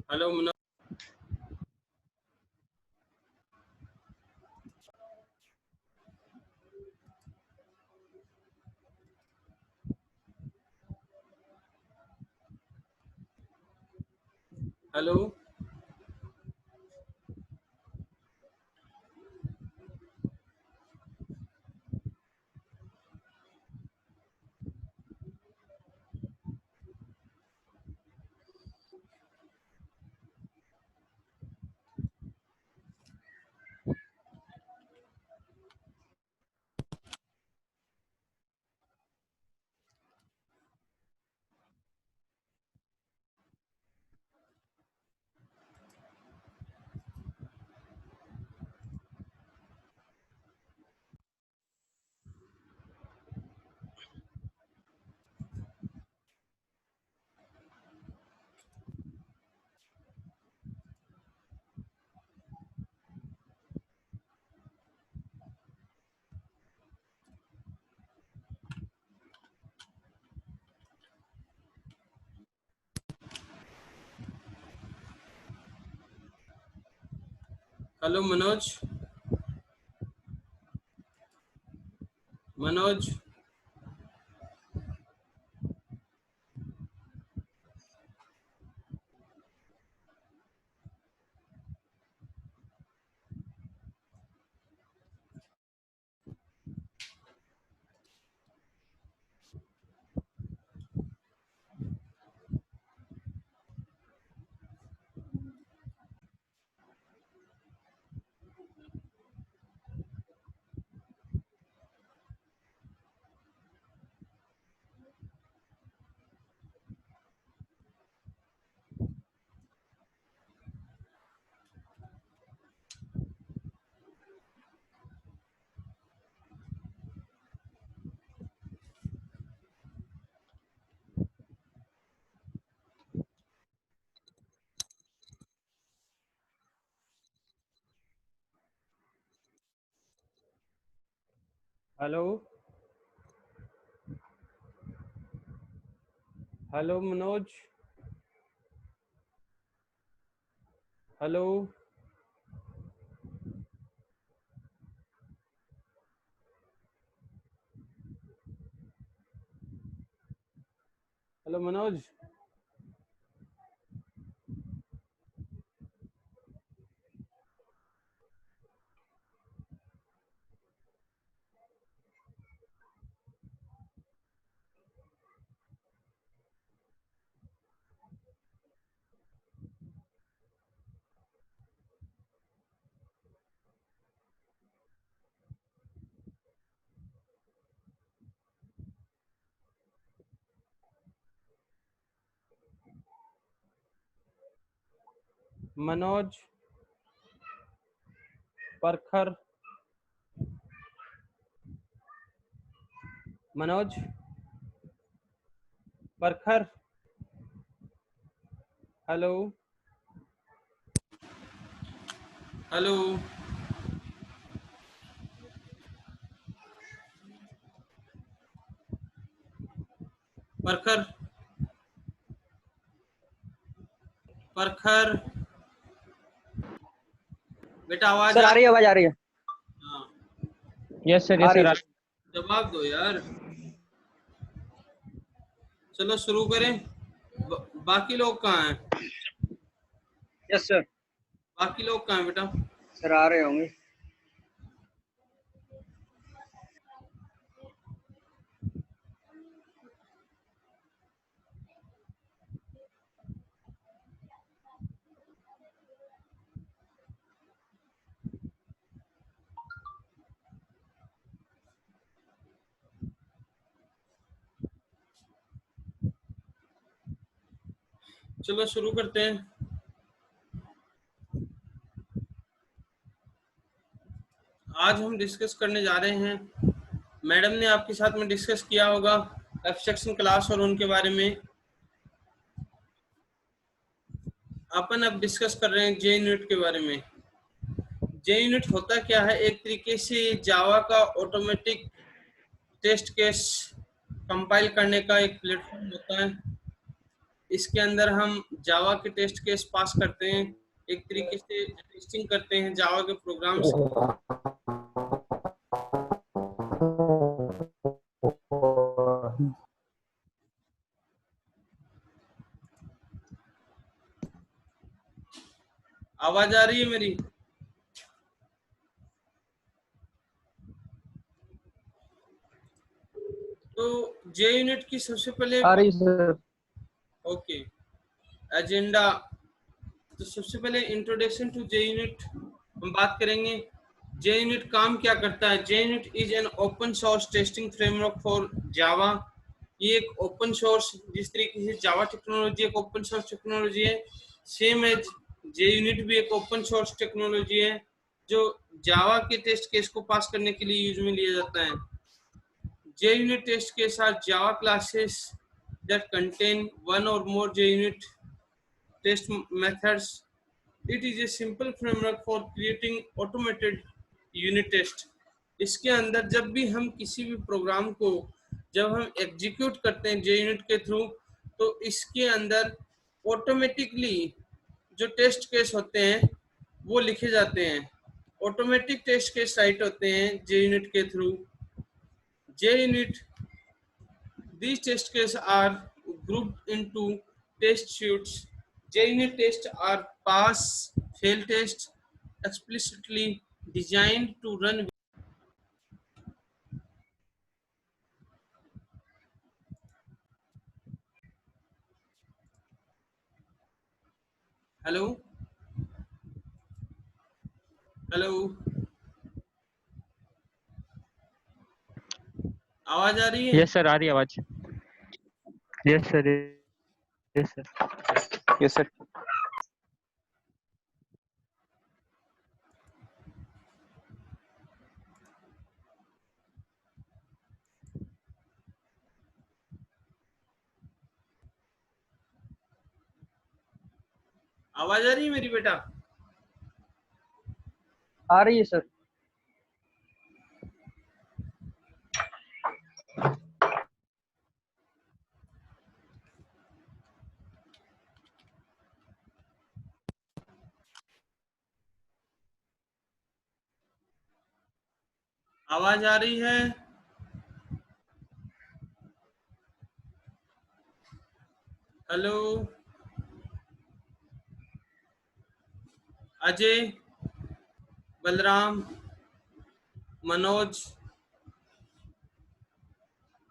Hello Manoj. Hello hello Manoj. Manoj hello hello Manoj. Hello hello Manoj. Manoj Parkhar. Manoj Parkhar. Hello hello Parkhar. Parkhar बेटा आवाज sir आ रही है, आवाज आ रही है। हाँ यस सर, यस सर। जवाब दो यार। चलो शुरू करें। बाकी लोग कहाँ हैं? Yes sir. बाकी लोग कहाँ हैं बेटा? सर आ रहे होंगे। चलो शुरू करते हैं। आज हम डिस्कस करने जा रहे हैं, मैडम ने आपके साथ में डिस्कस किया होगा एब्स्ट्रैक्शन क्लास और उनके बारे में। अपन अब डिस्कस कर रहे हैं जे यूनिट के बारे में। जे यूनिट होता क्या है? एक तरीके से जावा का ऑटोमेटिक टेस्ट केस कंपाइल करने का एक प्लेटफॉर्म होता है। इसके अंदर हम जावा के टेस्ट केस पास करते हैं, एक तरीके से टेस्टिंग करते हैं जावा के प्रोग्राम्स। आवाज आ रही है मेरी? तो जे यूनिट की सबसे पहले आ रही सर। ओके एजेंडा, तो सबसे पहले इंट्रोडक्शन टू जे यूनिट हम बात करेंगे। जे यूनिट काम क्या करता है? JUnit is an open source testing framework for Java. ये एक ओपन सोर्स, जिस तरीके से जावा टेक्नोलॉजी एक ओपन सोर्स टेक्नोलॉजी है, सेम एज जे यूनिट भी एक ओपन सोर्स टेक्नोलॉजी है जो जावा के टेस्ट केस को पास करने के लिए यूज में लिया जाता है। JUnit test case are Java classes that contain one or more JUnit test methods. It is a simple framework for creating automated unit test. इसके अंदर जब भी हम किसी भी प्रोग्राम को जब हम एग्जीक्यूट करते हैं JUnit के थ्रू, तो इसके अंदर ऑटोमेटिकली जो टेस्ट केस होते हैं वो लिखे जाते हैं। ऑटोमेटिक टेस्ट केस राइट होते हैं JUnit के through. JUnit, these test cases are grouped into test suites. JUnit tests are pass, fail tests explicitly designed to run. Hello hello, आवाज आ रही है? यस सर, आ रही आवाज। Yes sir, yes sir, yes sir. आवाज आ रही है मेरी बेटा? आ रही है सर। आवाज आ रही है? हेलो अजय, बलराम, मनोज,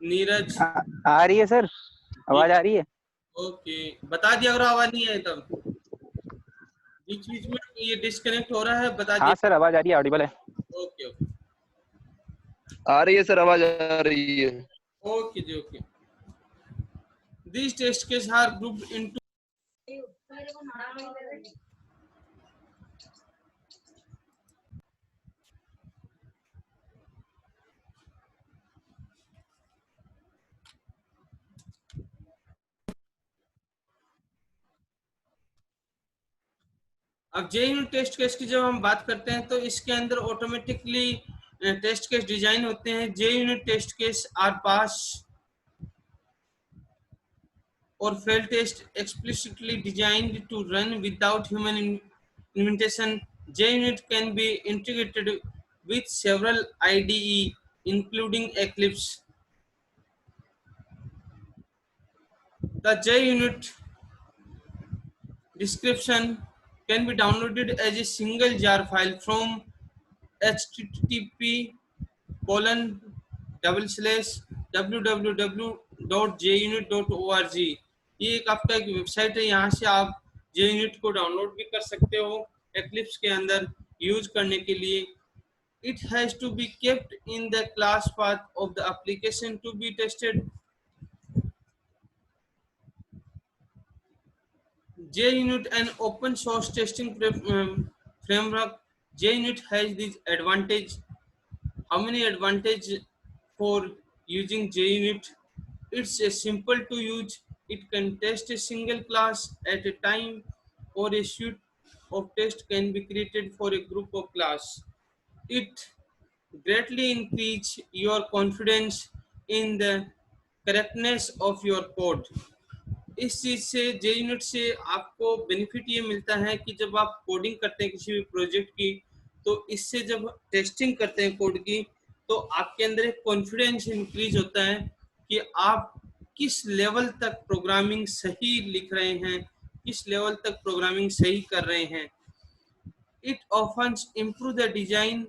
नीरज। आ रही है सर, आवाज आ रही है। ओके, बता दिया अगर आवाज नहीं आई तब। बीच बीच में ये डिस्कनेक्ट हो रहा है, बता हाँ दिया। सर, आवाज आ रही है, ऑडिबल है। ओके ओके आ रही है सर, आवाज आ रही है। ओके जी okay. These test cases are grouped into अब JUnit टेस्ट केस की जब हम बात करते हैं तो इसके अंदर ऑटोमेटिकली टेस्ट केस डिजाइन होते हैं। JUnit test case are pass or fail test explicitly designed to run without human implementation. JUnit can be integrated with several IDE including Eclipse. The JUnit description can be downloaded as a single jar file from http://www.junit.org। ये एक आपका एक website है, यहाँ से आप JUnit को download भी कर सकते हो Eclipse के अंदर यूज करने के लिए। It has to be kept in the class path of the application to be tested. JUnit, an open source testing framework. JUnit has this advantage. How many advantage for using JUnit? It's a simple to use. It can test a single class at a time, or a suite of tests can be created for a group of class. It greatly increase your confidence in the correctness of your code. इस चीज से जे unit से आपको benefit ये मिलता है कि जब आप कोडिंग करते हैं किसी भी प्रोजेक्ट की, तो इससे जब टेस्टिंग करते हैं कोड की, तो आपके अंदर एक कॉन्फिडेंस इंक्रीज होता है कि आप किस लेवल तक प्रोग्रामिंग सही लिख रहे हैं, किस लेवल तक प्रोग्रामिंग सही कर रहे हैं. It often improves the design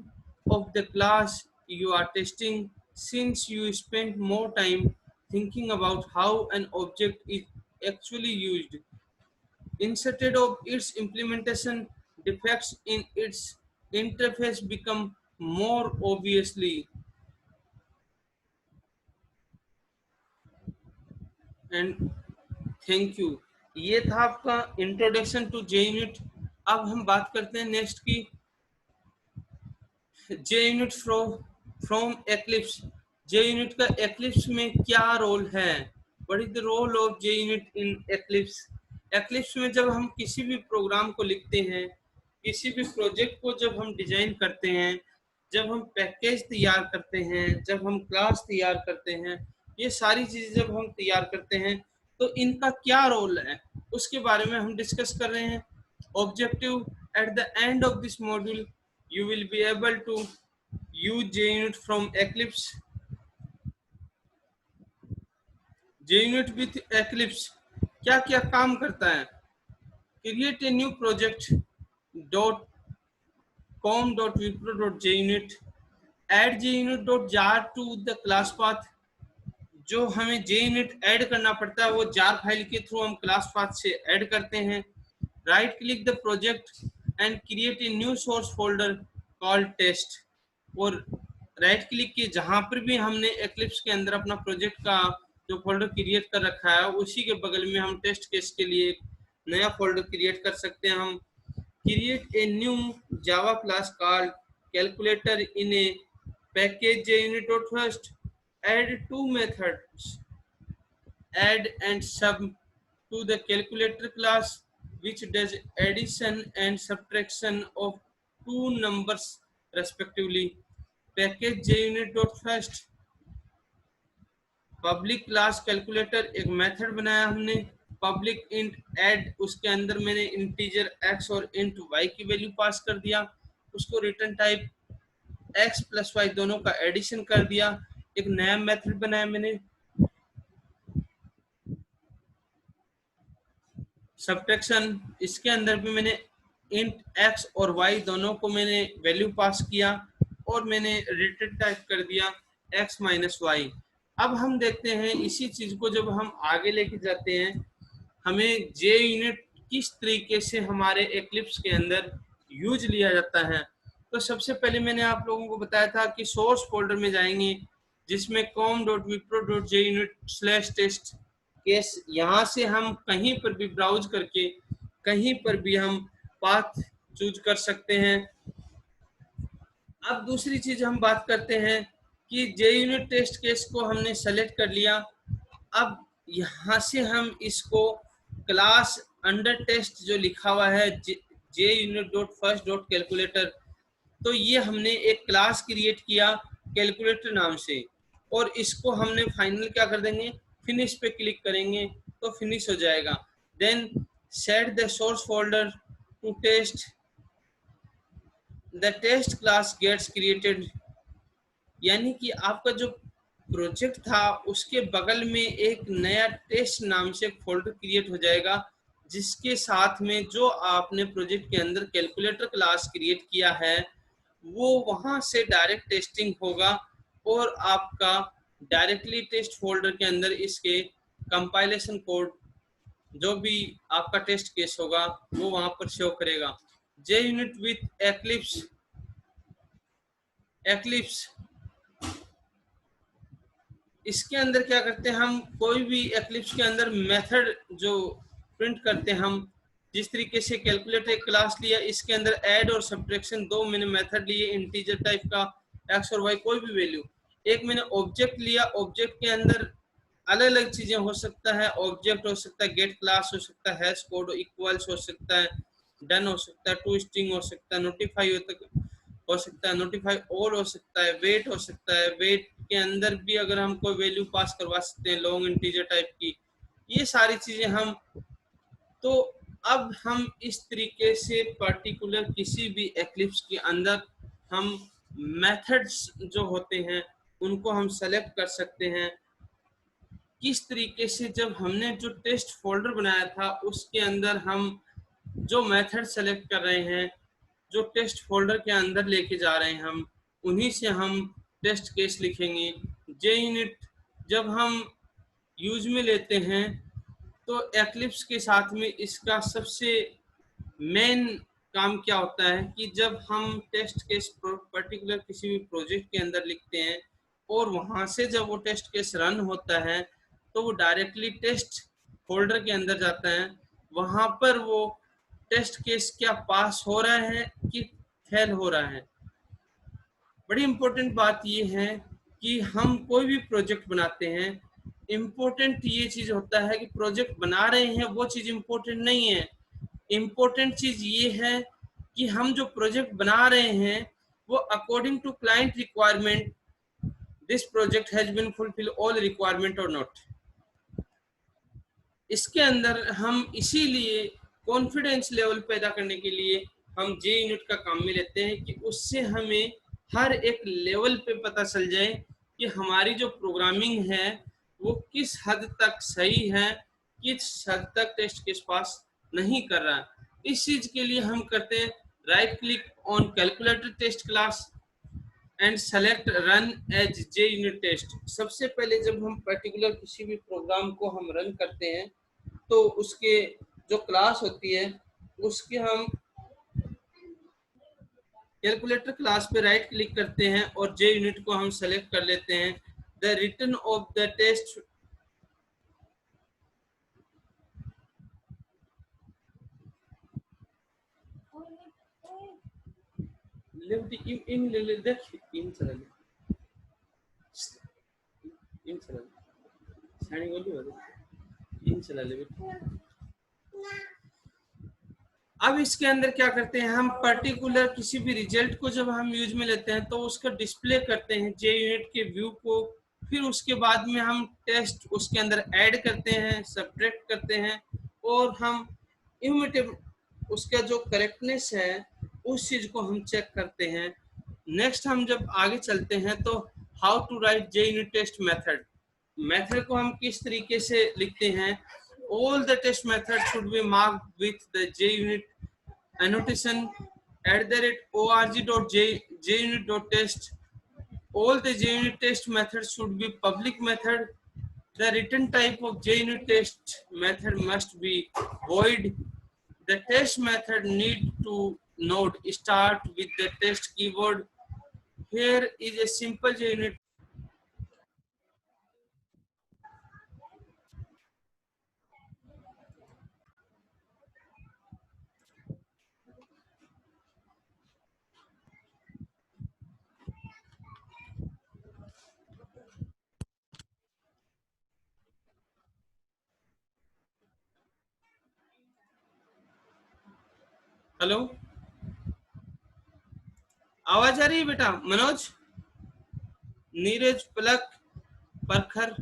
of the class you are testing, since you spend more time thinking about how an object is actually used. Instead of its implementation, defects in its interface become more obviously. And thank you. ये था आपका introduction to J unit. अब हम बात करते हैं next की JUnit from Eclipse. JUnit का Eclipse में क्या रोल है? What is the role of JUnit in Eclipse? Eclipse में जब हम किसी भी प्रोग्राम को लिखते हैं, किसी भी प्रोजेक्ट को जब हम डिजाइन करते हैं, जब हम पैकेज तैयार करते हैं, जब हम क्लास तैयार करते हैं, ये सारी चीजें जब हम तैयार करते हैं, तो इनका क्या रोल है उसके बारे में हम डिस्कस कर रहे हैं. Objective: at the end of this module you will be able to use JUnit from Eclipse. JUnit with Eclipse क्या क्या काम करता है? Create a new project .com.wipro.junit. Add JUnit.jar to the class path. जो हमें JUnit ऐड करना पड़ता है वो jar फाइल के थ्रू हम क्लास पाथ से ऐड करते हैं. Right click the project and create a new source folder called test. और राइट क्लिक किए जहां पर भी हमने एक्लिप्स के अंदर अपना प्रोजेक्ट का जो फोल्डर क्रिएट कर रखा है, उसी के बगल में हम टेस्ट केस के लिए नया फोल्डर क्रिएट कर सकते हैं. हम create a new Java class called calculator in A package JUnit.first. Add two methods, add and sub, to the calculator class, which does addition and subtraction of two numbers respectively. Package JUnit.first. Public class calculator एक method बनाया हमने. Public int add, उसके अंदर मैंने integer x और int y की value pass कर दिया. उसको return type x plus y दोनों का एडिशन कर दिया. एक नया मेथड बनाया मैंने सब्ट्रैक्शन. इसके अंदर भी मैंने इंट x और y दोनों को मैंने वैल्यू पास किया और मैंने रिटर्न टाइप कर दिया x माइनस वाई. अब हम देखते हैं इसी चीज को जब हम आगे लेके जाते हैं, हमें JUnit किस तरीके से हमारे एक्लिप्स के अंदर यूज लिया जाता है. तो सबसे पहले मैंने आप लोगों को बताया था कि सोर्स फोल्डर में जाएंगे जिसमें com.wipro.junit/test केस. यहाँ से हम कहीं पर भी ब्राउज करके कहीं पर भी हम पाथ चूज कर सकते हैं. अब दूसरी चीज हम बात करते हैं कि JUnit टेस्ट केस को हमने सेलेक्ट कर लिया. अब यहाँ से हम इसको क्लास अंडर टेस्ट जो लिखा हुआ है JUnit.first.calculator, तो ये हमने एक क्लास क्रिएट किया कैलकुलेटर नाम से, और इसको हमने फाइनल क्या कर देंगे, फिनिश पे क्लिक करेंगे तो फिनिश हो जाएगा. Then set the source folder to test. The test class gets created, यानी कि आपका जो प्रोजेक्ट था उसके बगल में एक नया टेस्ट नाम से एक फोल्डर क्रिएट हो जाएगा, जिसके साथ में जो आपने प्रोजेक्ट के अंदर कैलकुलेटर क्लास क्रिएट किया है वो वहां से डायरेक्ट टेस्टिंग होगा और आपका डायरेक्टली टेस्ट फोल्डर के अंदर इसके कंपाइलेशन कोड जो भी आपका टेस्ट केस होगा वो वहां पर शो करेगा. JUnit with eclipse. इसके अंदर क्या करते हैं, हम कोई भी एक्लिप्स के अंदर मेथड जो प्रिंट करते हैं, हम जिस तरीके से कैलकुलेटर एक क्लास लिया, इसके अंदर ऐड और सब्ट्रैक्शन दो मैंने मेथड लिए इंटीजर टाइप का x और y कोई भी वैल्यू. एक मैंने ऑब्जेक्ट लिया, ऑब्जेक्ट के अंदर अलग अलग चीजें हो सकता है. ऑब्जेक्ट हो सकता है, गेट क्लास हो सकता है, हैश कोड इक्वल्स हो सकता है, डन हो सकता है, टू स्ट्रिंग हो सकता है, नोटिफाई हो सकता है, नोटिफाई ऑल हो सकता है, वेट हो सकता है. वेट के अंदर भी अगर हम कोई वैल्यू पास करवा सकते हैं लॉन्ग इंटीजर टाइप की. ये सारी चीजें हम, तो अब हम इस तरीके से पर्टिकुलर किसी भी एक्लिप्स के अंदर हम मेथड्स जो होते हैं उनको हम सेलेक्ट कर सकते हैं। किस तरीके से जब हमने जो टेस्ट फोल्डर बनाया था उसके अंदर हम जो मेथड सेलेक्ट कर रहे हैं, जो टेस्ट फोल्डर के अंदर लेके जा रहे हैं, हम उन्हीं से हम टेस्ट केस लिखेंगे। JUnit जब हम यूज में लेते हैं तो एक्लिप्स के साथ में इसका सबसे मेन काम क्या होता है कि जब हम टेस्ट केस पर्टिकुलर किसी भी प्रोजेक्ट के अंदर लिखते हैं और वहां से जब वो टेस्ट केस रन होता है तो वो डायरेक्टली टेस्ट फोल्डर के अंदर जाता है। वहां पर वो टेस्ट केस क्या पास हो रहा है कि फेल हो रहा है। बड़ी इंपॉर्टेंट बात ये है कि हम कोई भी प्रोजेक्ट बनाते हैं, इम्पोर्टेंट ये चीज होता है कि प्रोजेक्ट बना रहे हैं वो चीज इम्पोर्टेंट नहीं है। इम्पोर्टेंट चीज ये है कि हम जो प्रोजेक्ट बना रहे हैं वो according to client requirement this project has been fulfill all requirement और नॉट। इसके अंदर हम इसीलिए कॉन्फिडेंस लेवल पैदा करने के लिए हम JUnit का काम में लेते हैं कि उससे हमें हर एक लेवल पे पता चल जाए कि हमारी जो प्रोग्रामिंग है वो किस हद तक सही है, किस हद तक टेस्ट केस पास नहीं कर रहा है। इस चीज के लिए हम करते हैं right click on calculator test class and select run as JUnit test. सबसे पहले जब हम पर्टिकुलर किसी भी प्रोग्राम को हम रन करते हैं तो उसके जो क्लास होती है उसके हम कैलकुलेटर क्लास पे राइट क्लिक करते हैं और JUnit को हम सेलेक्ट कर लेते हैं। The return of the test अब इसके अंदर क्या करते हैं, हम पर्टिकुलर किसी भी रिजल्ट को जब हम यूज में लेते हैं तो उसका डिस्प्ले करते हैं JUnit के व्यू को। फिर उसके बाद में हम टेस्ट उसके अंदर ऐड करते हैं, सब्ट्रैक्ट करते हैं और हम इम्यूटेबल उसका जो करेक्टनेस है उस चीज को हम चेक करते हैं। नेक्स्ट हम जब आगे चलते हैं तो how to write JUnit test method. Method को हम किस तरीके से लिखते हैं। All the test methods should be marked with the JUnit annotation @org.junit.test. All the JUnit test methods should be public method. The return type of JUnit test method must be void. The test method need to note start with the test keyword. Here is a simple JUnit. Hello, आवाज आ रही है बेटा? मनोज, नीरज, पलक, परखर,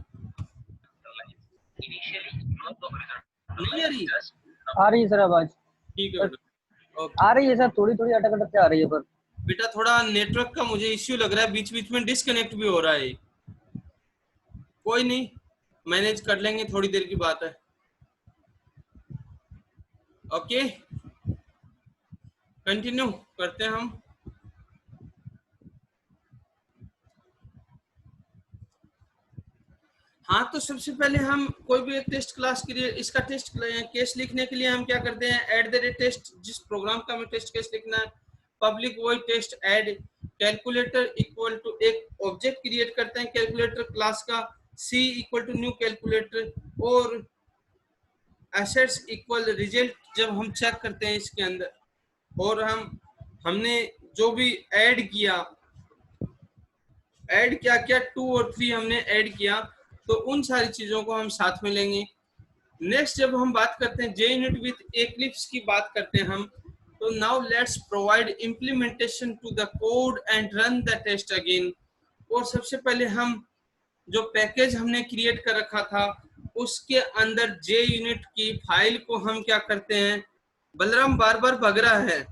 नहीं आ रही? आ रही है sir आवाज। ठीक है बेटा, ओके। आ रही है सर, थोड़ी थोड़ी अटक अटक के आ रही है पर। बेटा थोड़ा नेटवर्क का मुझे इश्यू लग रहा है, बीच बीच में डिस्कनेक्ट भी हो रहा है। कोई नहीं, मैनेज कर लेंगे, थोड़ी देर की बात है। ओके, कंटिन्यू करते हैं हम। हाँ, तो सबसे पहले हम कोई भी एक टेस्ट क्लास के लिए इसका टेस्ट केस लिखने के लिए हम क्या करते हैं, @टेस्ट, जिस प्रोग्राम का हमें टेस्ट केस लिखना है, public void test add calculator equal to एक ऑब्जेक्ट क्रिएट करते हैं कैलकुलेटर क्लास का, C equal to new calculator और एसेट्स इक्वल रिजल्ट जब हम चेक करते हैं इसके अंदर, और हमने जो भी ऐड किया क्या 2 और 3 हमने ऐड किया, तो उन सारी चीजों को हम साथ में लेंगे। नेक्स्ट जब हम बात करते हैं JUnit विथ Eclipse की बात करते हैं हम, तो now let's provide implementation to the code and run the test again. और सबसे पहले हम जो पैकेज हमने क्रिएट कर रखा था उसके अंदर जे यूनिट की फाइल को हम क्या करते हैं, बलराम बार बार भग रहा है,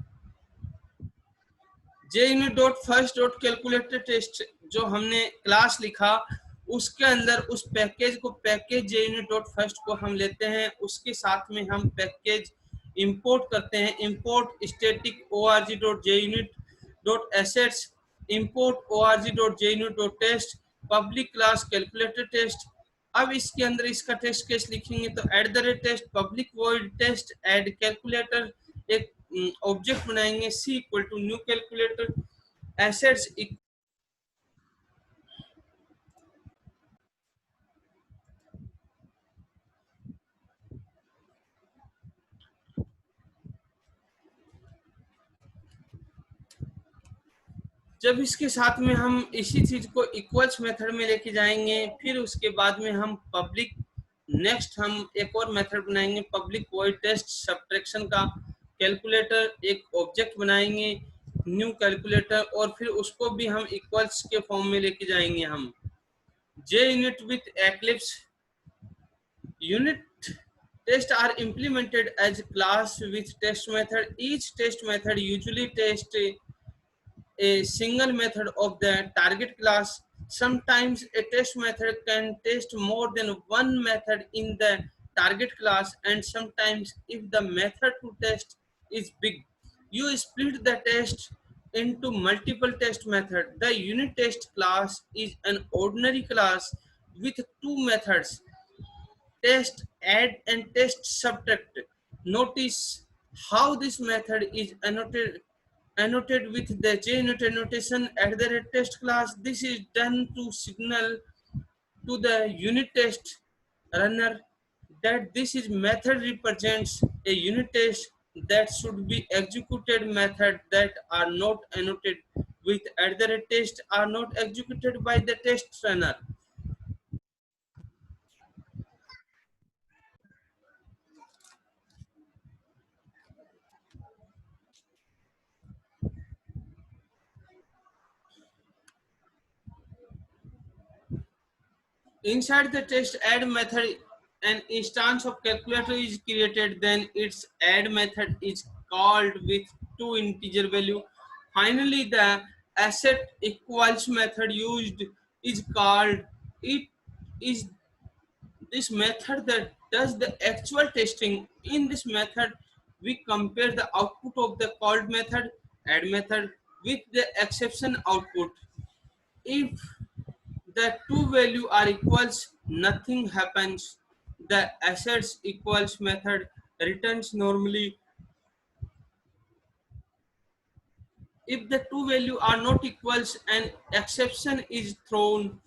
JUnit dot first dot calculator test जो हमने क्लास लिखा उसके अंदर उस पैकेज को, package JUnit dot first को हम लेते हैं, उसके साथ में हम पैकेज इंपोर्ट करते हैं, import static org dot JUnit dot asserts, import org dot JUnit dot test, public class calculator test. अब इसके अंदर इसका टेस्ट केस लिखेंगे तो @test public void test add calculator, एक ऑब्जेक्ट बनाएंगे c equal to new calculator asserts. जब इसके साथ में हम इसी चीज को इक्वल्स मेथड में लेके जाएंगे, फिर उसके बाद में हम पब्लिक, नेक्स्ट हम एक और मेथड बनाएंगे पब्लिक वॉइड टेस्ट सब्ट्रैक्शन का कैलकुलेटर, एक ऑब्जेक्ट बनाएंगे न्यू कैलकुलेटर, और फिर उसको भी हम इक्वल्स के फॉर्म में लेके जाएंगे हम। JUnit with Eclipse unit tests are implemented as class with test method. Each test method usually tests a single method of the target class. Sometimes a test method can test more than one method in the target class, and sometimes if the method to test is big, you split the test into multiple test methods. The unit test class is an ordinary class with two methods, test add and test subtract. Notice how this method is annotated with the JUnit annotation @test class. This is done to signal to the unit test runner that this is method represents a unit test that should be executed. Method that are not annotated with @test are not executed by the test runner. Inside the test add method, an instance of calculator is created, then its add method is called with two integer value. Finally, the asset equals method used is called. It is this method that does the actual testing. In this method, we compare the output of the called method, add method, with the exception output. If the two value are equals, nothing happens. The assets equals method returns normally. If the two value are not equals, an exception is thrown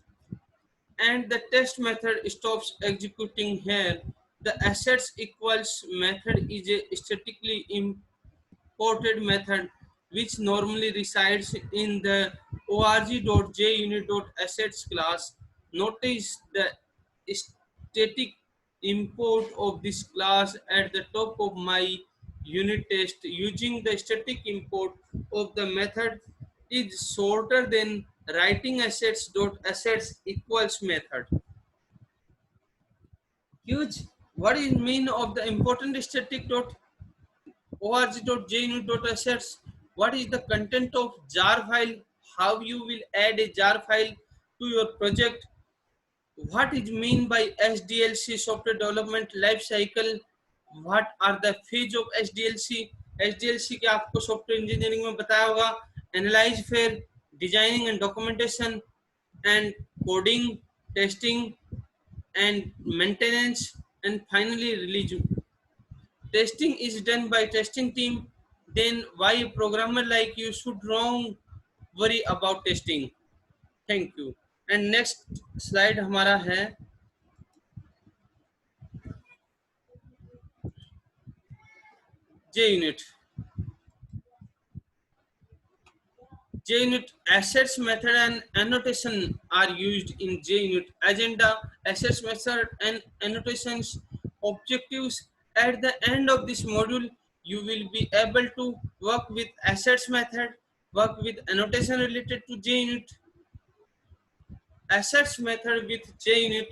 and the test method stops executing. Here the assets equals method is a statically imported method which normally resides in the org.junit.assets class. Notice the static import of this class at the top of my unit test. Using the static import of the method is shorter than writing assets.assets equals method. Huge. What is mean of the important static dot org.junit.assets? What is the content of jar file? How you will add a jar file to your project? What is mean by SDLC, software development life cycle? What are the phase of SDLC? SDLC के आपको software engineering में बताया होगा, analyse, फिर designing and documentation and coding, testing and maintenance, and finally release. Testing is done by testing team. Then why a programmer like you should wrong worry about testing. Thank you. And next slide हमारा है JUnit. JUnit assets method and annotation are used in JUnit. Agenda, assets method and annotations, objectives. At the end of this module, you will be able to work with assets method, work with annotation related to JUnit, assets method with JUnit,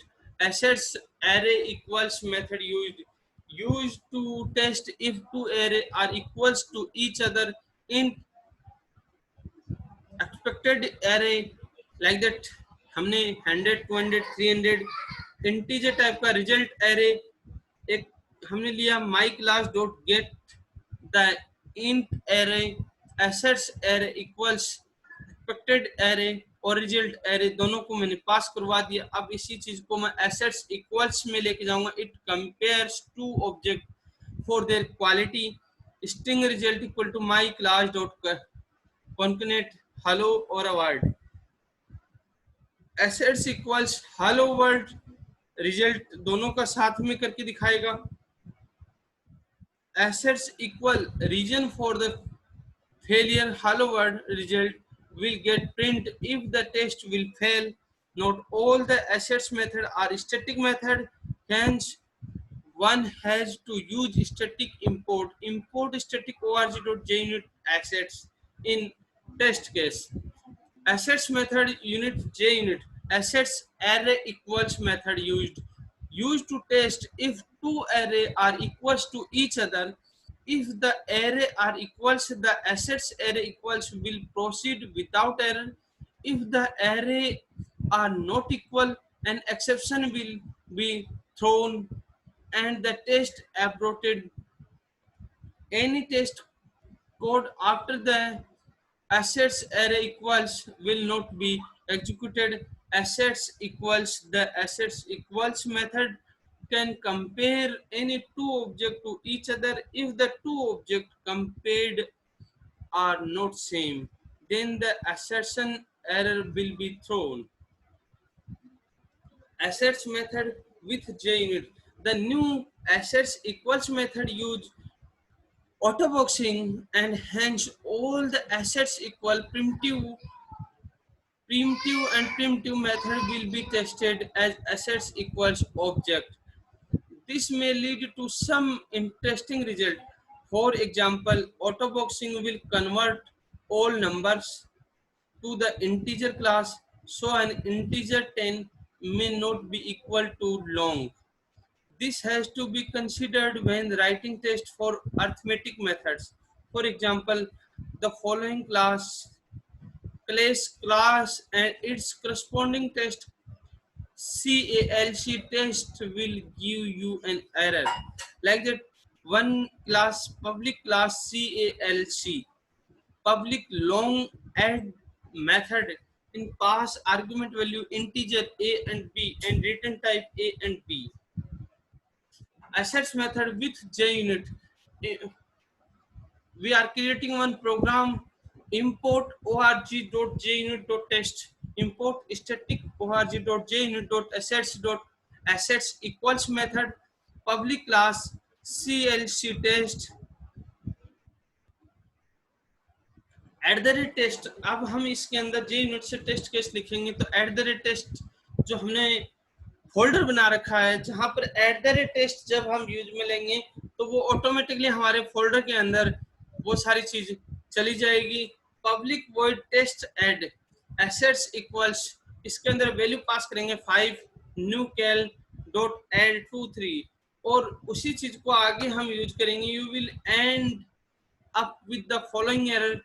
assets array equals method used to test if two array are equals to each other in expected array like that. हमने 100 200 300 integer type का result array एक हमने लिया माई class dot get the int array assets array equals expected array और result array दोनों को मैंने पास करवा दिया। अब इसी चीज को मैं एसेट्स इक्वल्स में लेके जाऊंगा। It compares two object for their quality string result equal to my class dot concat hello और अवार्ड asserts equals hello world result दोनों का साथ में करके दिखाएगा। assets equal region for the failure hello world result will get print if the test will fail. Not all the assets method are static method, hence one has to use static import static org.junit assets in test case. Assets method unit junit assets array equals method used to test if two array are equals to each other. If the array are equals, the assets array equals will proceed without error. If the array are not equal, an exception will be thrown and the test aborted. Any test code after the assets array equals will not be executed. Assets equals the assets equals method can compare any two objects to each other. If the two objects compared are not same, then the assertion error will be thrown. Assets method with JUnit. The new assets equals method use autoboxing and hence all the assets equal primitive method will be tested as assets equals object. This may lead to some interesting result. For example, autoboxing will convert all numbers to the integer class, so an integer 10 may not be equal to long. This has to be considered when writing tests for arithmetic methods. For example, the following class and its corresponding test CALC test will give you an error like that. One class public class CALC public long add method in pass argument value integer a and b and return type a and b. Assets method with JUnit. We are creating one program import org.junit.test import static org.junit.assets equals method public class CLC test at the rate test. अब हम इसके अंदर JUnit से test case लिखेंगे तो eight the rate test जो हमने folder बना रखा है जहां पर एट द रेट टेस्ट जब हम यूज में लेंगे तो वो ऑटोमेटिकली हमारे फोल्डर के अंदर वो सारी चीज चली जाएगी। Public void test add asserts equals इसके अंदर वैल्यू पास करेंगे 5 न्यू कैल डॉट एड 23 और उसी चीज को आगे हम यूज करेंगे। You will and up with the following error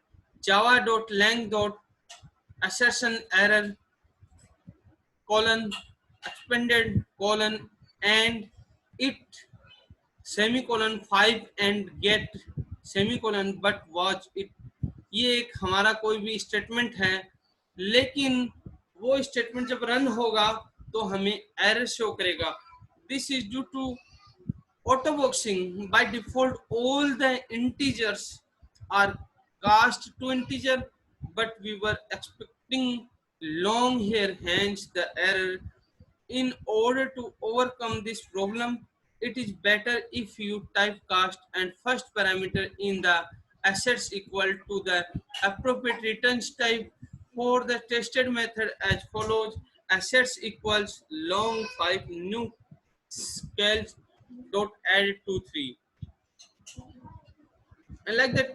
java.lang.assertion error colon expanded colon and it semicolon 5 and get semicolon but was it। ये एक हमारा कोई भी स्टेटमेंट है लेकिन वो स्टेटमेंट जब रन होगा तो हमें एरर शो करेगा। This is due to autoboxing. By default all the integers are cast to integer but we were expecting long here, hence the error. In order to overcome this problem, it is better if you typecast and first parameter in the assets equal to the appropriate returns type for the tested method as follows: assets equals long 5 new scales dot add 23 and like that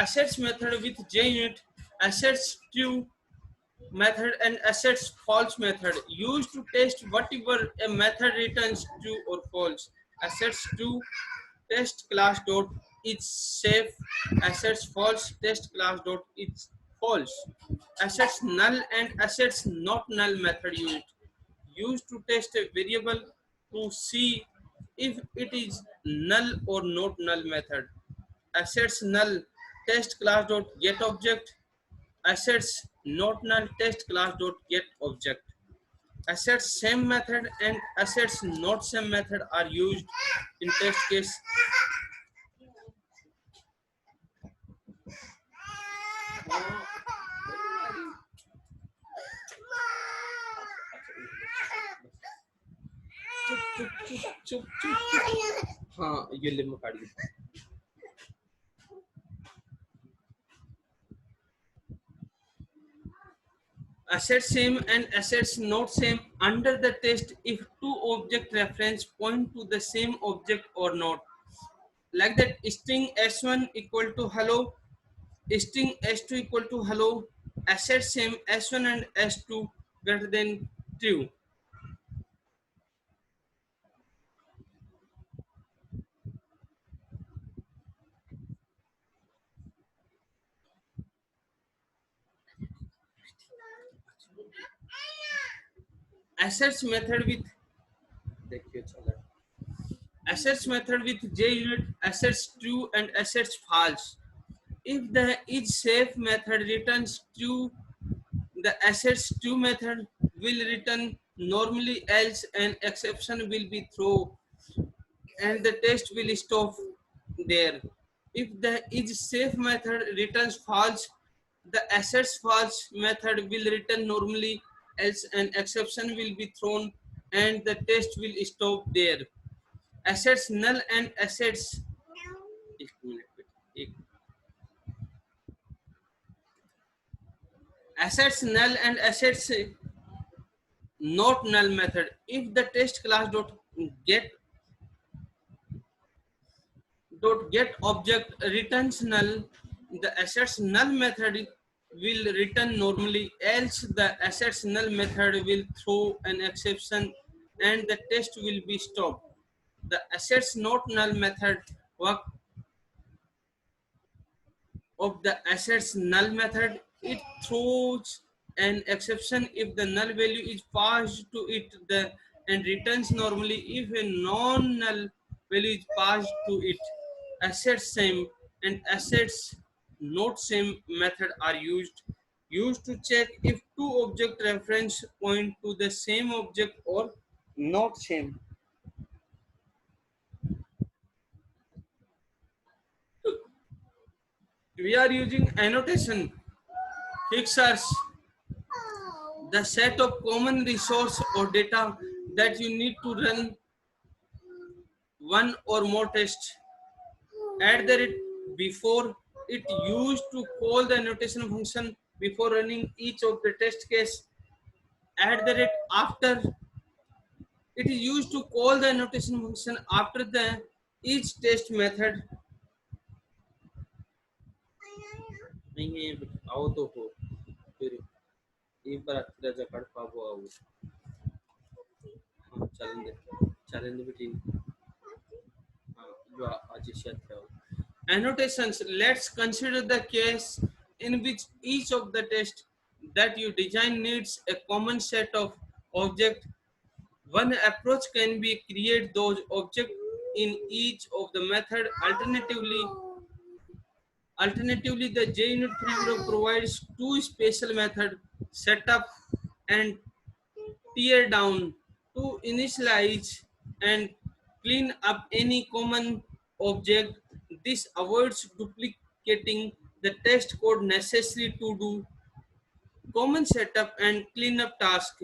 assets method with JUnit assets to method and assets false method used to test whatever a method returns true or false. Assets true, test class dot is safe. Assets false, test class dot is false. Assets null and assets not null method used to test a variable to see if it is null or not null method. Assets null, test class dot get object. Assets not null, test class dot get object. Assets same method and assets not same method are used in test case. चुप हाँ ये लिम्बू काट दे. Assets same and assets not same under the test if two object reference point to the same object or not. Like that, string s1 equal to hello, string s2 equal to hello, assets same s1 and s2 greater than true. Assets method with देखिए चला. Assets method with JUnit, assets true and assets false. If the is safe method returns true, the assets true method will return normally, else an exception will be thrown and the test will stop there. If the is safe method returns false, the assets false method will return normally, else an exception will be thrown and the test will stop there. Assets null and assets एक minute एक assets null and assets not null method. If the test class get get object returns null, the assets null method will return normally, else the assets null method will throw an exception and the test will be stopped. The assets not null method work of the assets null method, it throws an exception if the null value is passed to it and returns normally if a non-null value is passed to it. Assets same and assets not same method are used to check if two object reference point to the same object or not same. We are using annotation fixers, the set of common resource or data that you need to run one or more tests. At the rate before, it used to call the annotation function before running each of the test case. At the rate after, it is used to call the annotation function after the each test method. नहीं है आओ तो हो फिर एक बार राजा कर पाबो आओ. हाँ चलेंगे बेटी. Annotations. Let's consider the case in which each of the tests that you design needs a common set of objects. One approach can be create those objects in each of the method. Alternatively, the JUnit framework provides two special methods: setup and tear down, to initialize and clean up any common object. This avoids duplicating the test code necessary to do common setup and cleanup task.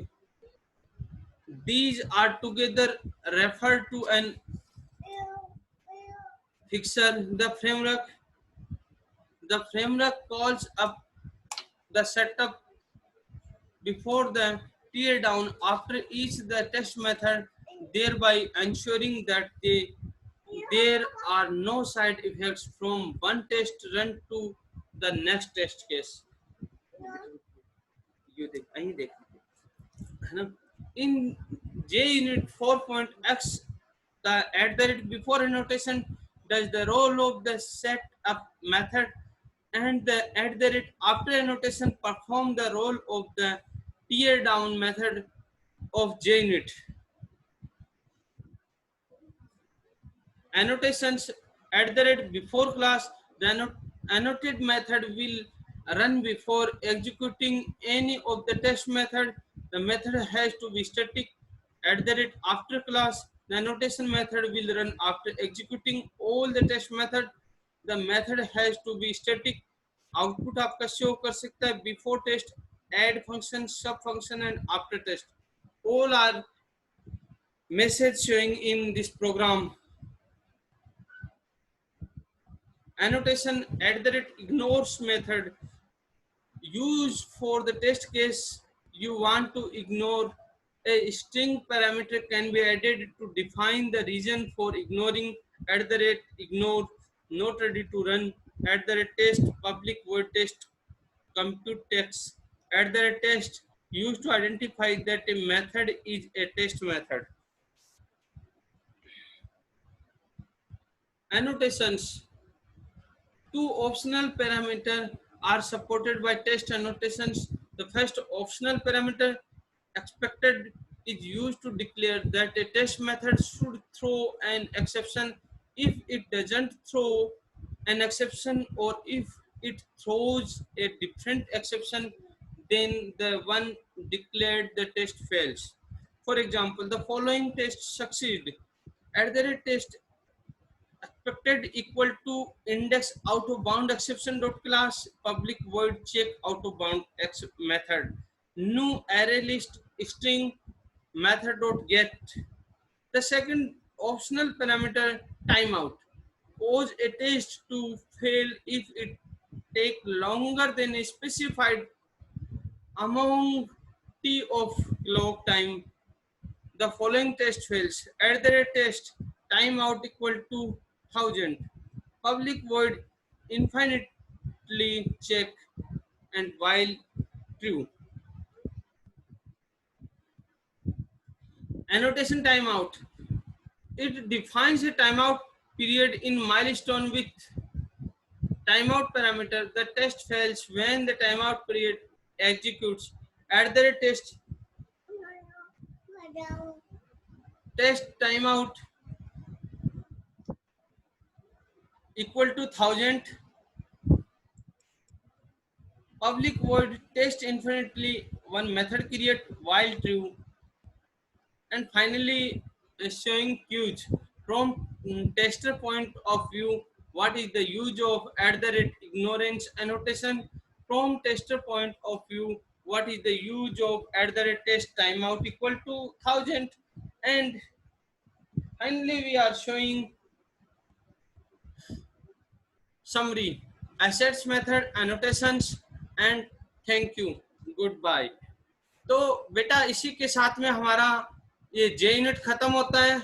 These are together referred to an fixer. The framework calls up the setup before the tear down after each the test method, thereby ensuring that there are no side effects from one test run to the next test case. Video देख यही देख है ना। इन J unit 4.x the at the rate before annotation does the role of the set up method, and the at the rate after annotation perform the role of the tear down method of J unit. Annotations at the rate before class, the annotate method will run before executing any of the test method. The method has to be static. At the rate after class, the annotation method will run after executing all the test method. The method has to be static. Output आपका show कर सकता है before test, add function, sub function and after test. All are message showing in this program. Annotation at the rate ignores method used for the test case. You want to ignore a string parameter can be added to define the reason for ignoring. At the rate ignore not ready to run. At the rate test public void test compute text. At the rate test used to identify that a method is a test method. Annotations. Two optional parameters are supported by test annotations. The first optional parameter expected is used to declare that a test method should throw an exception. If it doesn't throw an exception, or if it throws a different exception, then the one declared the test fails. For example, the following test succeed. At the rate test expected equal to index out of bound exception dot class public void check out of bound method new array list string method dot get. The second optional parameter timeout cause a test to fail if it take longer than a specified amount t of clock time. The following test fails. At the rate test timeout equal to 1000 public void infinitely check and while true. Annotation timeout. It defines a timeout period in milestone with timeout parameter. The test fails when the timeout period executes. At the rate test timeout equal to 1000 public void test infinitely one method create while true. And finally showing queues from tester point of view. What is the use of at the rate ignorance annotation? From tester point of view, what is the use of at the rate test timeout equal to 1000? And finally we are showing summary, assets method, annotations and thank you, goodbye. तो बेटा इसी के साथ में हमारा ये जे unit खत्म होता है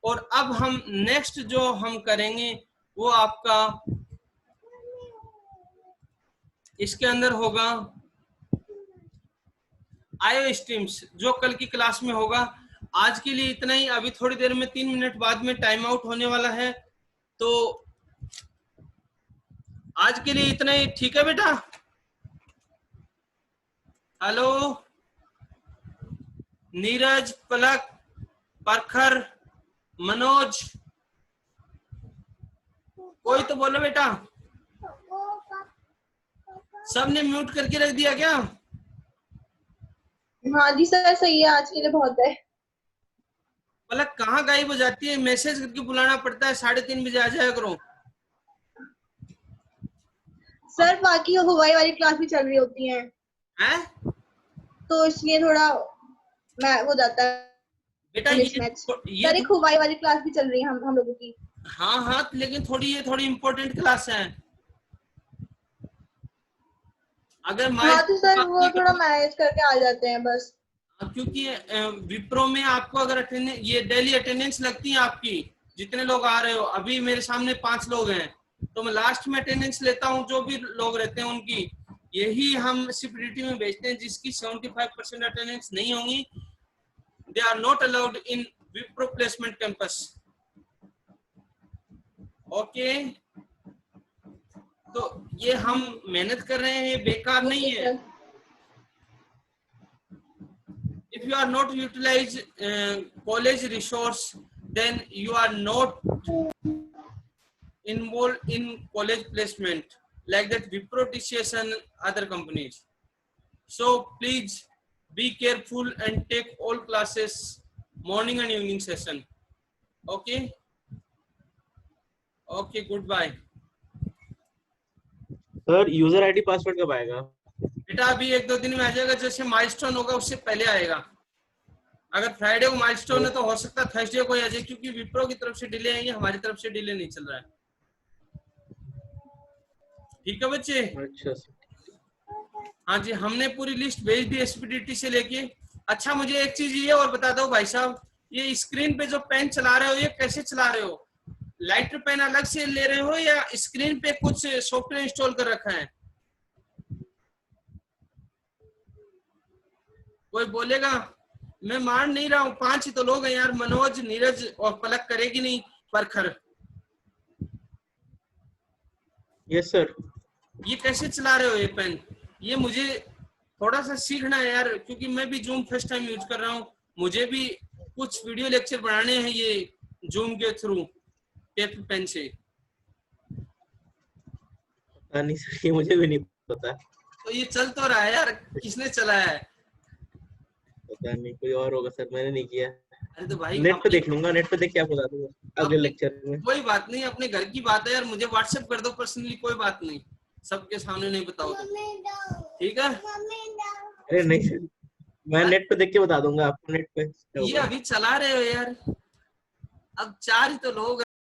और अब हम नेक्स्ट जो हम करेंगे वो आपका इसके अंदर होगा आईओ स्ट्रीम्स जो कल की क्लास में होगा। आज के लिए इतना ही। अभी थोड़ी देर में 3 मिनट बाद में टाइम आउट होने वाला है, तो आज के लिए इतना ही। ठीक है बेटा? हेलो नीरज, पलक, परखर, मनोज, कोई तो बोलो बेटा। सबने म्यूट करके रख दिया क्या? हाँ जी सर, सही है, आज के लिए बहुत है। पलक कहाँ गायब हो जाती है? मैसेज करके बुलाना पड़ता है। 3:30 बजे आ जाया करो। सर बाकी हवाई वाली क्लास भी चल रही होती है हैं? तो इसलिए थोड़ा मैं हो जाता है बेटा सर, एक हवाई वाली क्लास भी चल रही है हम लोगों की। हाँ हाँ, लेकिन थोड़ी इम्पोर्टेंट क्लास है। अगर हाँ तो सर वो थोड़ा मैनेज करके आ जाते हैं बस, क्योंकि विप्रो में आपको अगर ये डेली अटेंडेंस लगती है आपकी, जितने लोग आ रहे हो। अभी मेरे सामने 5 लोग हैं, तो मैं लास्ट में अटेंडेंस लेता हूँ जो भी लोग रहते हैं उनकी। यही हम सीपीडीटी में भेजते हैं। जिसकी 75% अटेंडेंस नहीं होंगी, they are not allowed in Wipro placement campus. Okay, तो ये हम मेहनत कर रहे हैं, बेकार नहीं है। If you are not utilize college resource, then you are not involved in college placement like that Wipro, TCS and other companies. So please be careful and take all classes morning and evening session. Okay, okay, goodbye. Sir user ID password कब आएगा? बेटा अभी 1-2 दिन में आ जाएगा, जैसे milestone होगा उससे पहले आएगा। अगर फ्राइडे को माइलस्टोन है तो हो सकता है थर्सडे को आ जाए, क्योंकि विप्रो की तरफ से डिले आएंगे, हमारी तरफ से डिले नहीं चल रहा है। ठीक है बच्चे? अच्छा सर। हाँ जी, हमने पूरी लिस्ट भेज दी एसपीडीटी से लेके। अच्छा, मुझे एक चीज ये और बता दो भाई साहब, ये स्क्रीन पे जो पेन चला रहे हो ये कैसे चला रहे हो? लाइटर पेन अलग से ले रहे हो या स्क्रीन पे कुछ सॉफ्टवेयर इंस्टॉल कर रखा है? कोई बोलेगा? मैं मान नहीं रहा हूँ, 5 ही तो लोग हैं यार, मनोज, नीरज और पलक करेगी नहीं परखर। Yes sir. ये कैसे चला रहे हो ये पेन? ये मुझे थोड़ा सा सीखना है यार, क्योंकि मैं भी जूम फर्स्ट टाइम यूज कर रहा हूँ। मुझे भी कुछ वीडियो लेक्चर बनाने हैं ये जूम के थ्रू पेपर पेन से। पता नहीं सर, ये मुझे भी नहीं पता। तो ये चल तो रहा है यार, किसने चलाया है? पता नहीं, कोई और होगा सर, मैंने नहीं किया। अरे तो भाई नेट पे देख लूंगा, नेट पे देख के आपको बता दूंगा अगले लेक्चर में। कोई बात नहीं, अपने घर की बात है यार, मुझे व्हाट्सएप कर दो पर्सनली, कोई बात नहीं, सबके सामने नहीं बताओ तो, ठीक है? अरे नहीं सर, मैं नेट पे देख के बता दूंगा आपको। नेट पे ये अभी चला रहे हो यार, अब 4 ही तो लोग